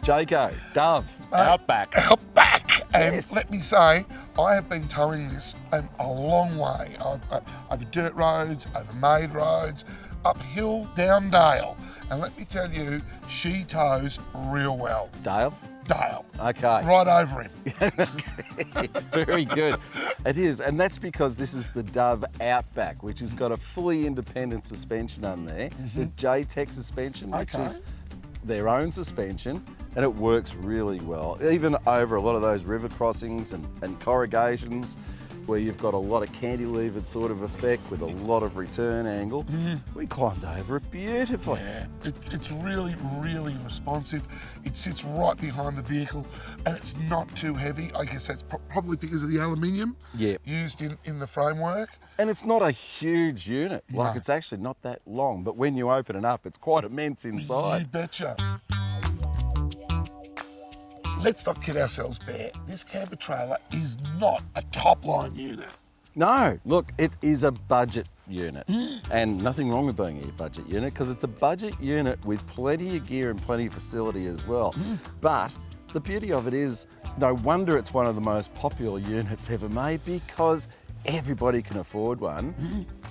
Jayco, Dove Outback. Outback. And Yes. let me say, I have been towing this a long way. Over dirt roads, over made roads, uphill, down dale. And let me tell you, she tows real well. Dale? Dale. Okay. Right over him. Very good. It is, and that's because this is the Dove Outback, which has got a fully independent suspension on there, the Jayco suspension, which Okay. is their own suspension, and it works really well. Even over a lot of those river crossings and corrugations, where you've got a lot of cantilevered sort of effect with a lot of return angle, we climbed over it beautifully. Yeah, it's really, really responsive. It sits right behind the vehicle and it's not too heavy. I guess that's probably because of the aluminium used in the framework. And it's not a huge unit, like No. it's actually not that long, but when you open it up, it's quite immense You inside. betcha. Let's not kid ourselves, Bear. This camper trailer is not a top-line unit. No, look, it is a budget unit, and nothing wrong with being a budget unit because it's a budget unit with plenty of gear and plenty of facility as well. But the beauty of it is, no wonder it's one of the most popular units ever made because everybody can afford one,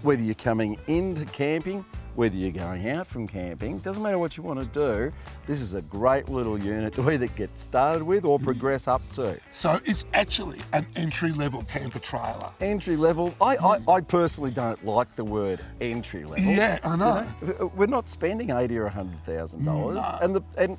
whether you're coming into camping, whether you're going out from camping, doesn't matter what you want to do, this is a great little unit to either get started with or progress up to. So it's actually an entry-level camper trailer. Entry level, I personally don't like the word entry level. Yeah, I know. You know, we're not spending $80,000 or $100,000, No. and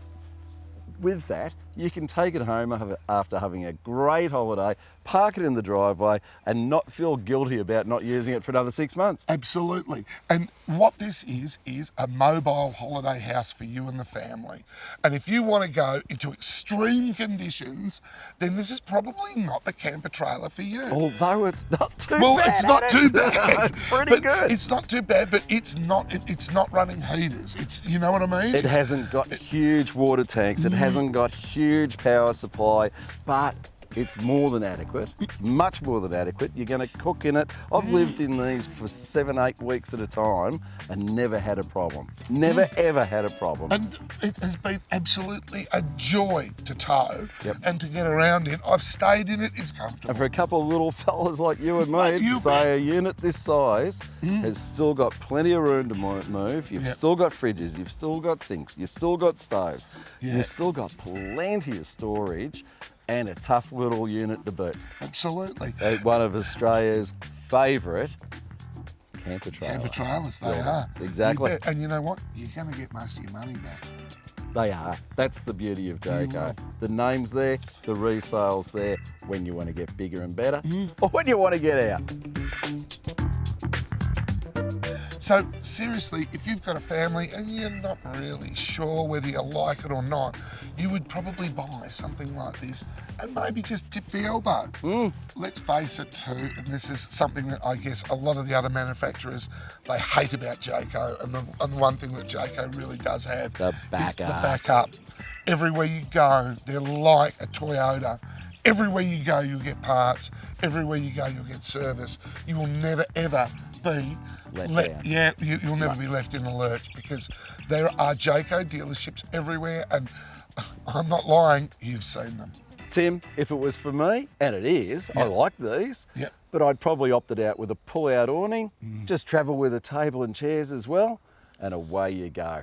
with that, you can take it home after having a great holiday, park it in the driveway, and not feel guilty about not using it for another 6 months. Absolutely. And what this is a mobile holiday house for you and the family. And if you want to go into extreme conditions, then this is probably not the camper trailer for you. Although it's not too Well, bad. it's not is too it? bad. It's pretty But good. It's not too bad, but it's not running heaters. It's, you know what I mean? It hasn't got huge water tanks, it hasn't got huge power supply, but it's more than adequate, much more than adequate. You're going to cook in it. I've lived in these for 7-8 weeks at a time and never had a problem. Never ever had a problem. And it has been absolutely a joy to tow Yep. and to get around in. I've stayed in it, it's And comfortable. for a couple of little fellas like you and me, Like you, to say a unit this size has still got plenty of room to move. You've Yep. still got fridges, you've still got sinks, you've still got stoves, Yeah. you've still got plenty of storage and a tough little unit to boot. Absolutely. One of Australia's favourite camper trailers. Camper trailers, they Yes, are. exactly. You bet. And you know what? You're going to get most of your money back. They are. That's the beauty of Jayco. will. The name's there, the resale's there when you want to get bigger and better or when you want to get out. So seriously, if you've got a family and you're not really sure whether you like it or not, you would probably buy something like this and maybe just dip the elbow. Let's face it too, and this is something that I guess a lot of the other manufacturers, they hate about Jayco, and the one thing that Jayco really does have The is the backup. backup. Everywhere you go, they're like a Toyota. Everywhere you go, you'll get parts. Everywhere you go, you'll get service. You will never ever be Let down. Yeah, you'll never be left in the lurch because there are Jayco dealerships everywhere, and I'm not lying, you've seen them. Tim, if it was for me, and it is, I like these, Yep. but I'd probably opted out with a pull-out awning, just travel with a table and chairs as well, and away you go.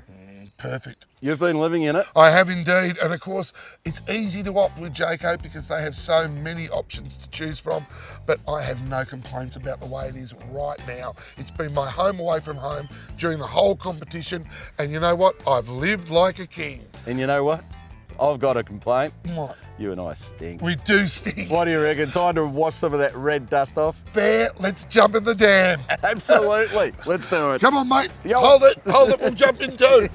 Perfect. You've been living in it. I have indeed, and of course, it's easy to opt with Jayco because they have so many options to choose from, but I have no complaints about the way it is right now. It's been my home away from home during the whole competition, and you know what? I've lived like a king. And you know what? I've got a complaint. What? You and I stink. We do stink. What do you reckon? Time to wash some of that red dust off? Bear, let's jump in the dam. Absolutely. Let's do it. Come on, mate. Yo. Hold it, we'll jump in too.